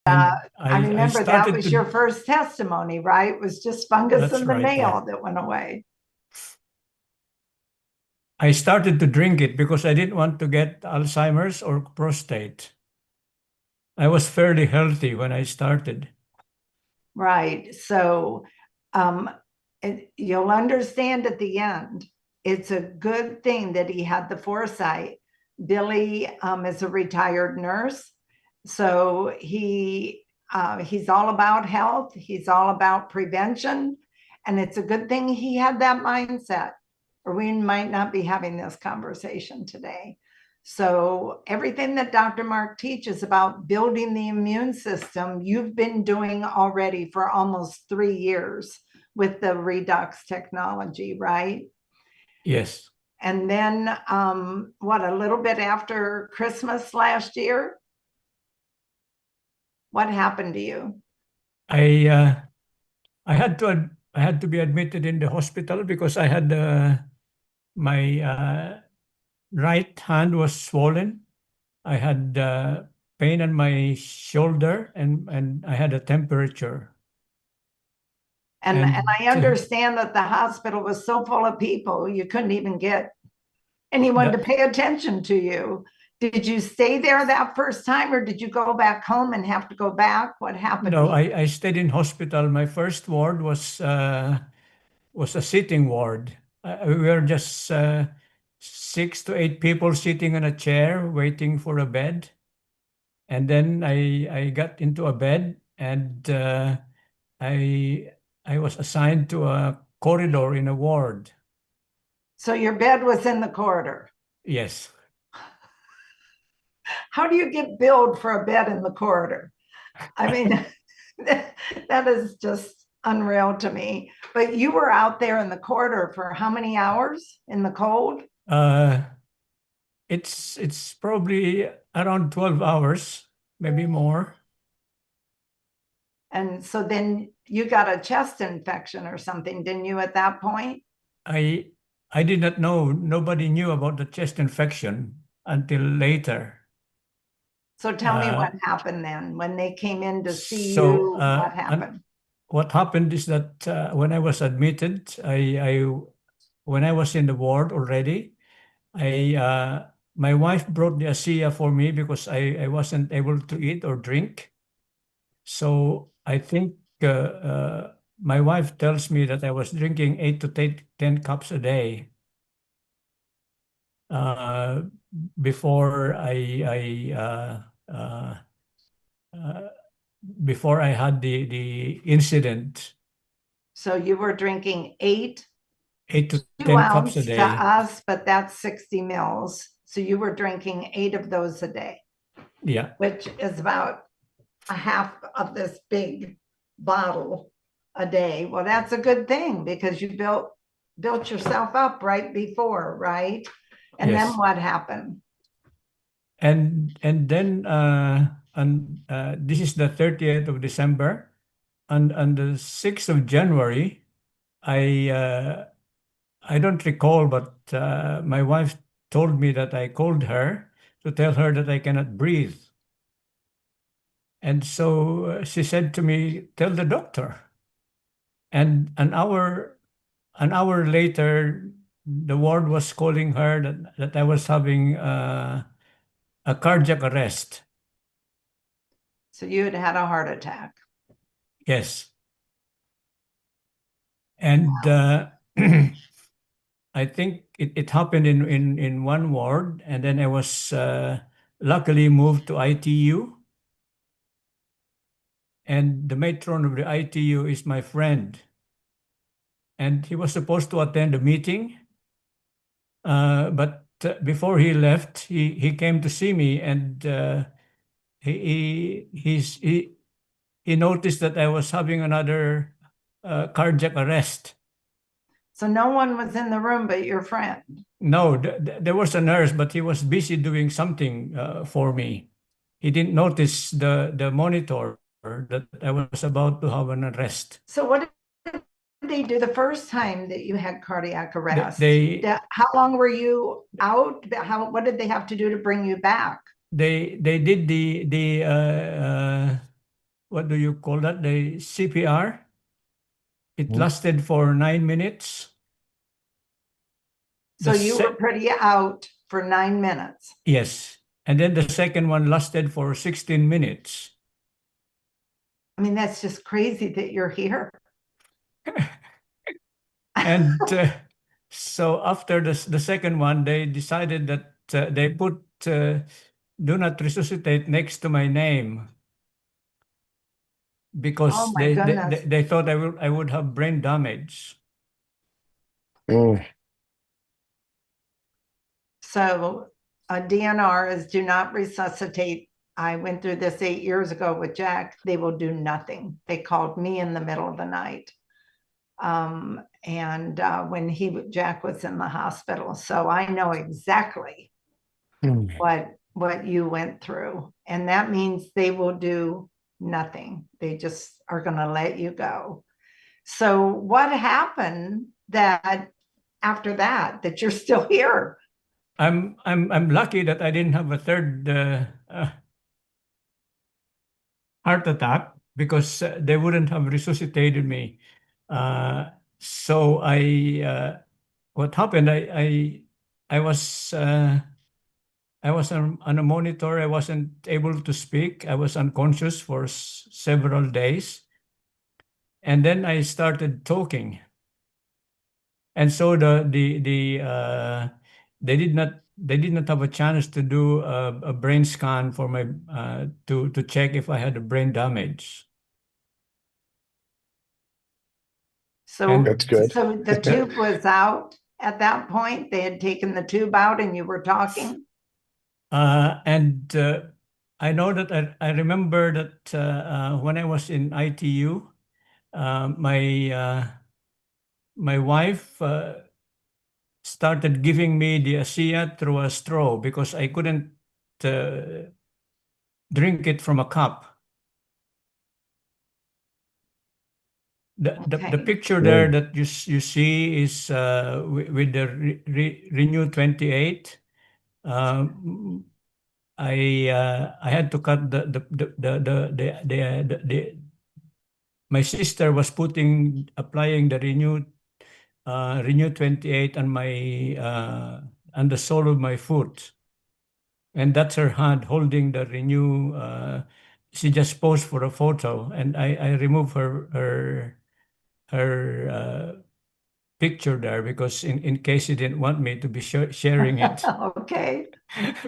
I I remember that started was to, your first testimony, right? It was just fungus that's in the right, yeah. nail that went away. I started to drink it because I didn't want to get Alzheimer's or prostate. I was fairly healthy when I started. Right. So um, you'll understand at the end, it's a good thing that he had the foresight. Billy is a retired nurse. So he's all about health. He's all about prevention. And it's a good thing he had that mindset, or we might not be having this conversation today. So, everything that Dr. Mark teaches about building the immune system, you've been doing already for almost 3 years with the Redux technology, right? Yes. And then, what, a little bit after Christmas last year, what happened to you? I uh, I had to be admitted in the hospital because I had my right hand was swollen. I had pain on my shoulder and I had a temperature. And And I understand that the hospital was so full of people, you couldn't even get anyone to that pay attention to you. Did you stay there that first time, or did you go back home and have to go back? What happened to no, you? I stayed in hospital. My first ward was a sitting ward. We were just 6 to 8 people sitting on a chair waiting for a bed. And then I got into a bed and I I was assigned to a corridor in a ward. So your bed was in the corridor. Yes. How do you get billed for a bed in the corridor? I mean, that is just unreal to me. But you were out there in the corridor for how many hours in the cold? Uh, it's probably around 12 hours, maybe more. And so then you got a chest infection or something, didn't you, at that point? I I did not know. Nobody knew about the chest infection until later. So tell me Uh, what happened then when they came in to see so you. What and happened? what happened is that when I was admitted, I when I was in the ward already, I my wife brought the ASEA for me because I wasn't able to eat or drink. So I think my wife tells me that I was drinking 8 to 10 cups a day uh, before uh, uh, before I had the incident. So you were drinking eight, Eight to two ten cups a ounce to day. us, but that's 60 mils. So you were drinking eight of those a day, Yeah. which is about a half of this big bottle a day. Well, that's a good thing because you built yourself up right before, right? And then Yes. what happened? And then this is the 30th of December. And on the 6th of January, I I don't recall, but my wife told me that I called her to tell her that I cannot breathe. And so she said to me, "Tell the doctor." And an hour later, the ward was calling her that I was having a cardiac arrest. So you had had a heart attack. Yes. And I think it happened in one ward, and then I was luckily moved to ITU. And the matron of the ITU is my friend. And he was supposed to attend a meeting, but before he left, he came to see me, and he, he's, he noticed that I was having another cardiac arrest. So no one was in the room but your friend. No, there was a nurse, but he was busy doing something for me. He didn't notice the monitor that I was about to have an arrest. So what did they do the first time that you had cardiac They arrest? they How long were you out? What did they have to do to bring you back? they did what do you call that? The CPR. It Mhm. lasted for 9 minutes. So The you were pretty out for 9 minutes. Yes. And then the second one lasted for 16 minutes. I mean, that's just crazy that you're here. And so after the second one, they decided that they put do not resuscitate next to my name because Oh my goodness. they thought I would have brain damage. Mm. So a DNR is do not resuscitate. I went through this 8 years ago with Jack. They will do nothing. They called me in the middle of the night. And when Jack was in the hospital. So I know exactly Mm. what you went through. And that means they will do nothing. They just are going to let you go. So what happened that after that you're still here? I'm lucky that I didn't have a third heart attack because they wouldn't have resuscitated me. So what happened? I was on a monitor. I wasn't able to speak. I was unconscious for several days, and then I started talking. And so they did not have a chance to do a brain scan for my to check if I had a brain damage. So That's good. so the tube was out at that point. They had taken the tube out and you were talking. And I know that I remember that when I was in ITU, my wife started giving me the ASEA through a straw because I couldn't drink it from a cup. The picture there that you see is with the Renew 28. I had to cut my sister was applying the Renew 28 on on the sole of my foot, and that's her hand holding the Renew. She just posed for a photo, and I removed her picture there because in case she didn't want me to be sharing it Okay.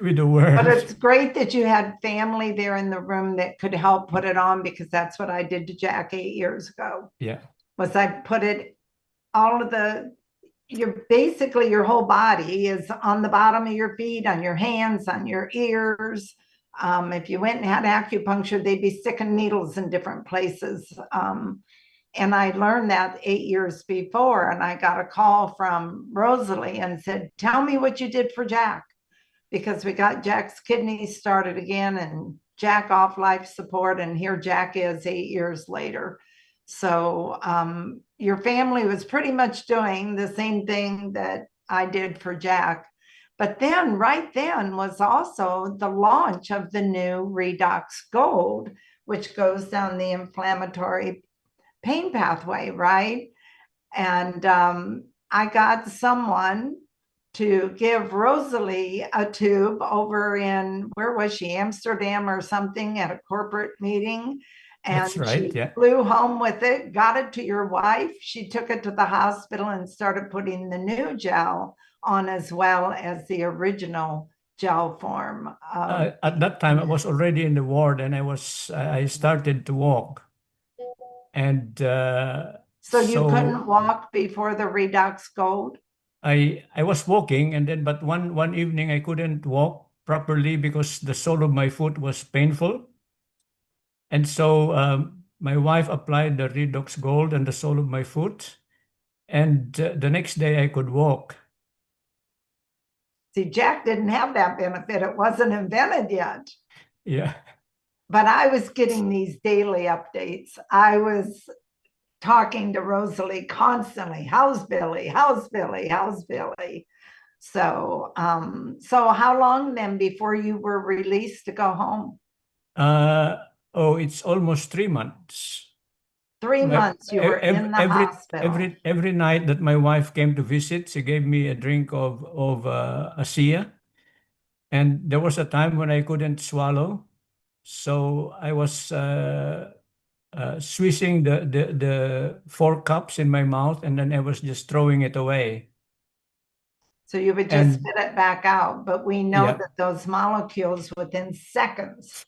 with the But world. it's great that you had family there in the room that could help put it on, because that's what I did to Jack 8 years ago. Yeah. Was I put it all of basically your whole body is on the bottom of your feet, on your hands, on your ears. If you went and had acupuncture, they'd be sticking needles in different places. And I learned that 8 years before, and I got a call from Rosalie and said, "Tell me what you did for Jack," because we got Jack's kidneys started again and Jack off life support. And here Jack is 8 years later. So your family was pretty much doing the same thing that I did for Jack. But then right then was also the launch of the new Redox Gold, which goes down the inflammatory pain pathway, right? And I got someone to give Rosalie a tube over in, where was she, Amsterdam or something, at a corporate meeting. And That's right, she yeah. flew home with it, got it to your wife. She took it to the hospital and started putting the new gel on as well as the original gel form. At that time, I was already in the ward, and I started to walk, and so you couldn't walk before the Redox Gold? I was walking, and then but one evening I couldn't walk properly because the sole of my foot was painful, and so my wife applied the Redox Gold on the sole of my foot, and the next day I could walk. See, Jack didn't have that benefit. It wasn't invented yet. Yeah. But I was getting these daily updates. I was talking to Rosalie constantly. How's Billy? How's Billy? How's Billy? So, so how long then before you were released to go home? Oh, it's almost 3 months. 3 months you were in the hospital. Every night that my wife came to visit, she gave me a drink of ASEA. And there was a time when I couldn't swallow. So I was swishing the 4 cups in my mouth, and then I was just throwing it away. So you would just And spit it back out. But we know yeah, that those molecules within seconds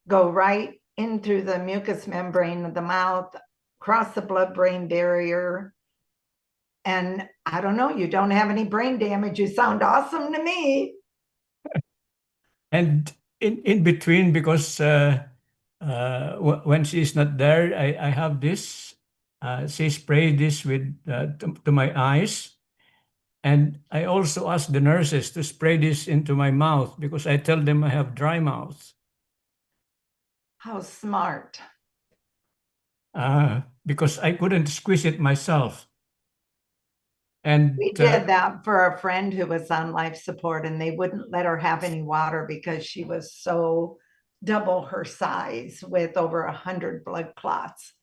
go right in through the mucous membrane of the mouth, cross the blood-brain barrier. And I don't know, you don't have any brain damage. You sound awesome to me. and in between, because when she's not there, I have this. She sprayed this with to my eyes. And I also ask the nurses to spray this into my mouth because I tell them I have dry mouth. How smart. Because I couldn't squeeze it myself. And We did that for a friend who was on life support, and they wouldn't let her have any water because she was so double her size with over 100 blood clots.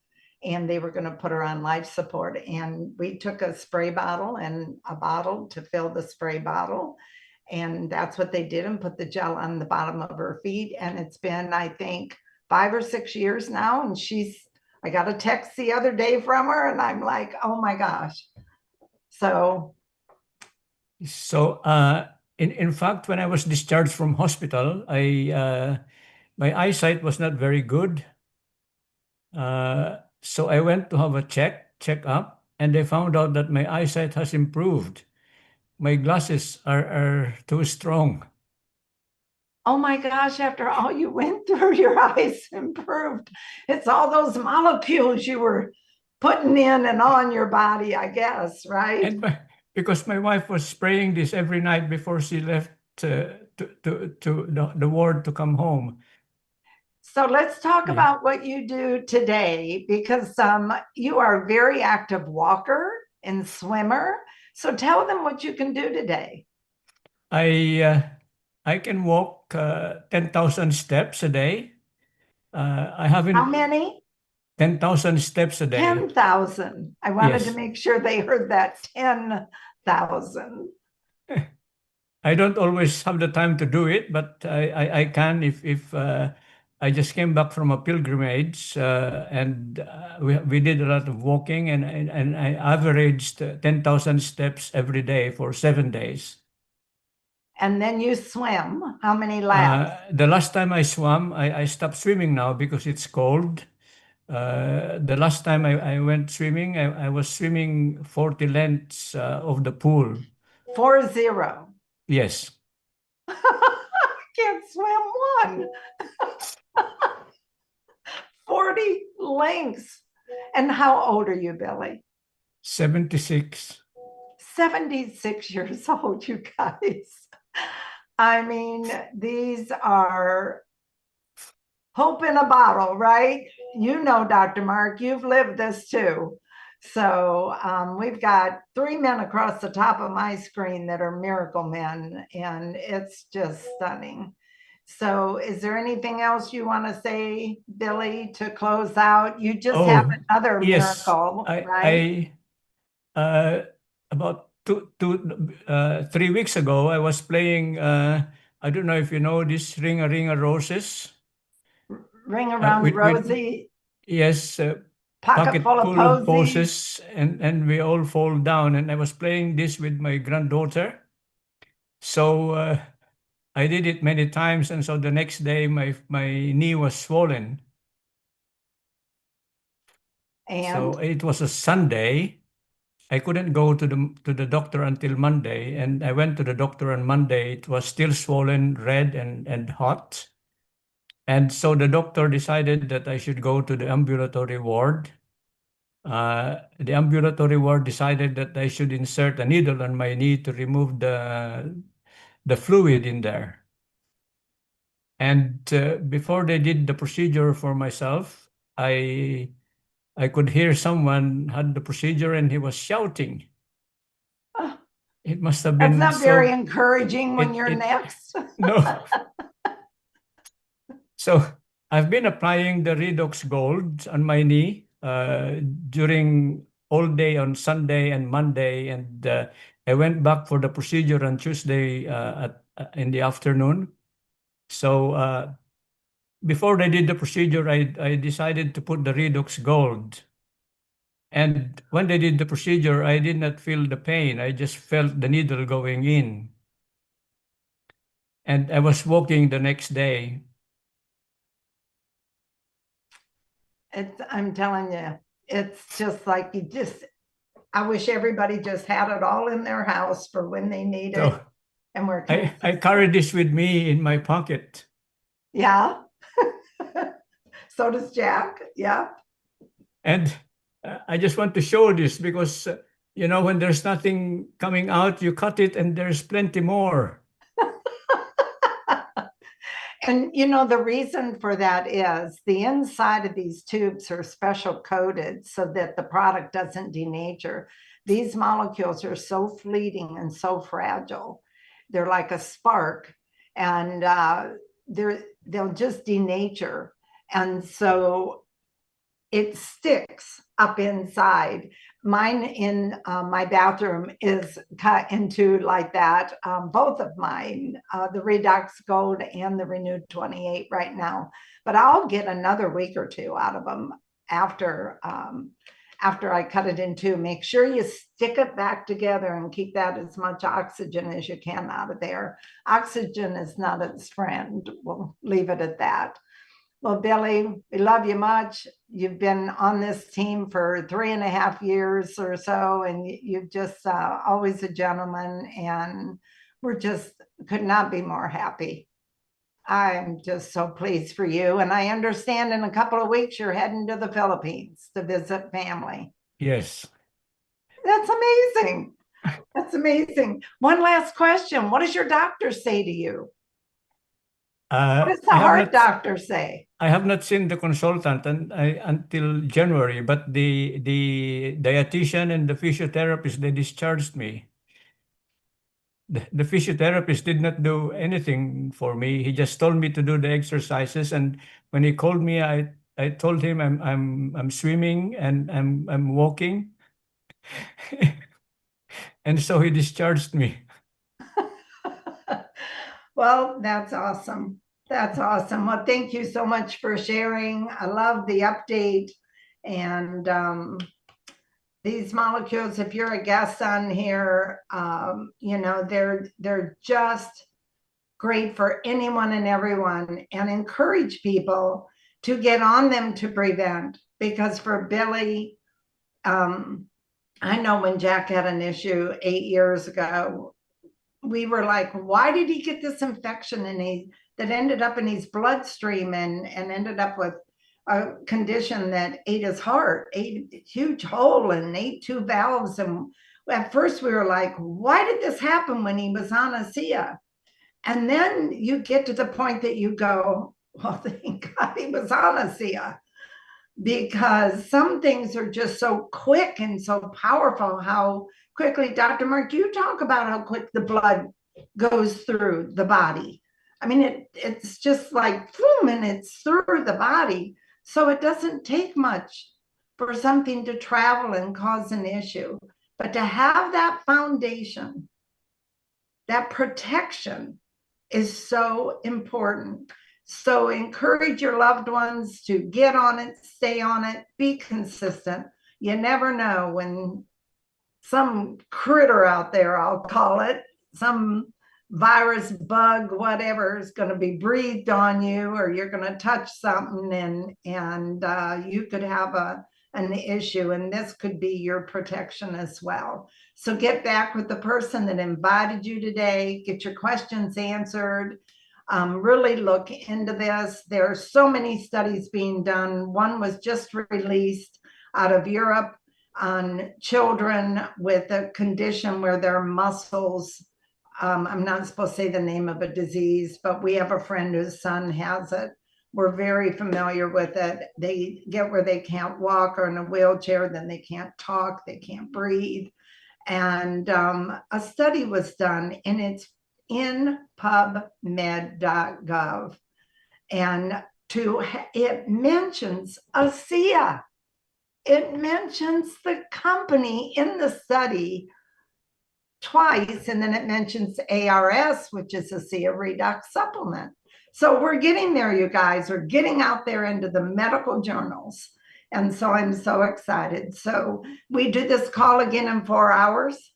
And they were going to put her on life support. And we took a spray bottle and a bottle to fill the spray bottle. And that's what they did, and put the gel on the bottom of her feet. And it's been, I think, 5 or 6 years now. And I got a text the other day from her, and I'm like, oh my gosh. So in fact, when I was discharged from hospital, my eyesight was not very good. So I went to have a check-up, and they found out that my eyesight has improved. My glasses are too strong. oh my gosh, after all you went through, your eyes improved. It's all those molecules you were putting in and on your body, I guess, right? And because my wife was spraying this every night before she left to the ward to come home. So let's talk Yeah. about what you do today, because you are a very active walker and swimmer. So tell them what you can do today. I can walk 10,000 steps a day. I haven't How many? 10,000 steps a day. 10,000. I wanted to Yes. make sure they heard that. 10,000. I don't always have the time to do it, but I can if I just came back from a pilgrimage, and we did a lot of walking, and I averaged 10,000 steps every day for 7 days. And then you swim. How many laps? The last time I swam, I stopped swimming now because it's cold. The last time I went swimming, I was swimming 40 lengths of the pool. 40. Yes. I can't swim one. 40 lengths. And how old are you, Billy? 76. 76 years old, you guys. I mean, these are hope in a bottle, right? You know, Dr. Mark, you've lived this too. So we've got 3 men across the top of my screen that are miracle men, and it's just stunning. So is there anything else you want to say, Billy, to close out? You just have another yes. miracle, right? About 3 weeks ago, I was playing, I don't know if you know this Ring a Roses. Ring around Rosie. Yes, pocket full of posies, and we all fall down. And I was playing this with my granddaughter. So I did it many times, and so the next day my knee was swollen. And so it was a Sunday. I couldn't go to the doctor until Monday, and I went to the doctor on Monday. It was still swollen, red, and hot. And so the doctor decided that I should go to the ambulatory ward. The ambulatory ward decided that I should insert a needle on my knee to remove the fluid in there. And before they did the procedure for myself, I could hear someone had the procedure, and he was shouting. It must have been that's not very encouraging when you're next. No. So I've been applying the Redox Gold on my knee during all day on Sunday and Monday, and I went back for the procedure on Tuesday in the afternoon. So before they did the procedure, I decided to put the Redox Gold. And when they did the procedure, I did not feel the pain. I just felt the needle going in. And I was walking the next day. I'm telling you, it's just like I wish everybody just had it all in their house for when they need it. So And we're I carry this with me in my pocket. Yeah. So does Jack. Yeah. And I just want to show this because, when there's nothing coming out, you cut it and there's plenty more. And the reason for that is the inside of these tubes are special coated so that the product doesn't denature. These molecules are so fleeting and so fragile. They're like a spark, and they'll just denature. And so it sticks up inside. Mine in my bathroom is cut into like that. Both of mine, the Redox Gold and the Renewed 28 right now. But I'll get another week or two out of them after I cut it in two. Make sure you stick it back together and keep that as much oxygen as you can out of there. Oxygen is not its friend. We'll leave it at that. Well, Billy, we love you much. You've been on this team for 3.5 years or so, and you're just always a gentleman, and we're just could not be more happy. I'm just so pleased for you. And I understand in a couple of weeks you're heading to the Philippines to visit family. Yes. That's amazing. That's amazing. One last question. What does your doctor say to you? What does the heart doctor say? I have not seen the consultant until January, but the dietitian and the physiotherapist, they discharged me. The physiotherapist did not do anything for me. He just told me to do the exercises, and when he called me, I told him I'm swimming and I'm walking, and so he discharged me. Well, that's awesome. That's awesome. Well, thank you so much for sharing. I love the update. And these molecules, if you're a guest on here, they're just great for anyone and everyone, and encourage people to get on them to prevent. Because for Billy, I know when Jack had an issue 8 years ago, we were like, why did he get this infection? And that ended up in his bloodstream and ended up with a condition that ate his heart, ate a huge hole and ate 2 valves. And at first we were like, why did this happen when he was on ASEA? And then you get to the point that you go, well, thank God he was on ASEA, because some things are just so quick and so powerful. How quickly, Dr. Mark, you talk about how quick the blood goes through the body. I mean, it's just like, boom, and it's through the body. So it doesn't take much for something to travel and cause an issue. But to have that foundation, that protection is so important. So encourage your loved ones to get on it, stay on it, be consistent. You never know when some critter out there, I'll call it, some virus, bug, whatever, is going to be breathed on you, or you're going to touch something and you could have an issue, and this could be your protection as well. So get back with the person that invited you today, get your questions answered. Really look into this. There are so many studies being done. One was just released out of Europe on children with a condition where their muscles, I'm not supposed to say the name of a disease, but we have a friend whose son has it. We're very familiar with it. They get where they can't walk or in a wheelchair, then they can't talk, they can't breathe. And a study was done, and it's in pubmed.gov. And it mentions ASEA. It mentions the company in the study twice, and then it mentions ARS, which is ASEA Redox supplement. So we're getting there, you guys. We're getting out there into the medical journals. And so I'm so excited. So we do this call again in 4 hours.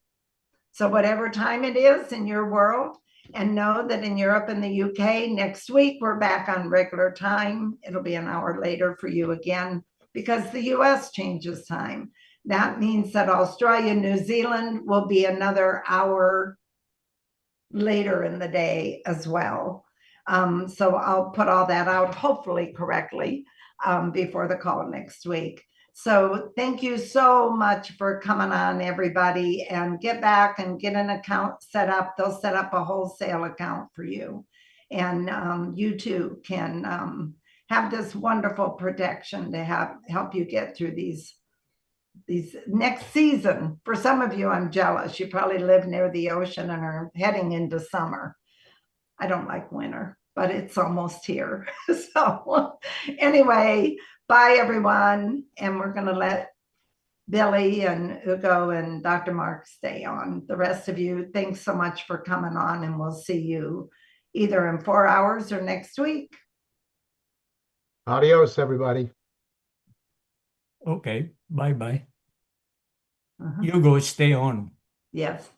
So whatever time it is in your world, and know that in Europe and the UK next week, we're back on regular time. It'll be an hour later for you again because the US changes time. That means that Australia, New Zealand will be another hour later in the day as well. So I'll put all that out, hopefully correctly, before the call next week. So thank you so much for coming on, everybody, and get back and get an account set up. They'll set up a wholesale account for you. And you too can have this wonderful protection to help you get through these next season. For some of you, I'm jealous. You probably live near the ocean and are heading into summer. I don't like winter, but it's almost here. So anyway, bye everyone. And we're going to let Billy and Ugo and Dr. Mark stay on. The rest of you, thanks so much for coming on, and we'll see you either in 4 hours or next week. Adios, everybody. Okay, bye-bye. Uh-huh. You go stay on. Yes.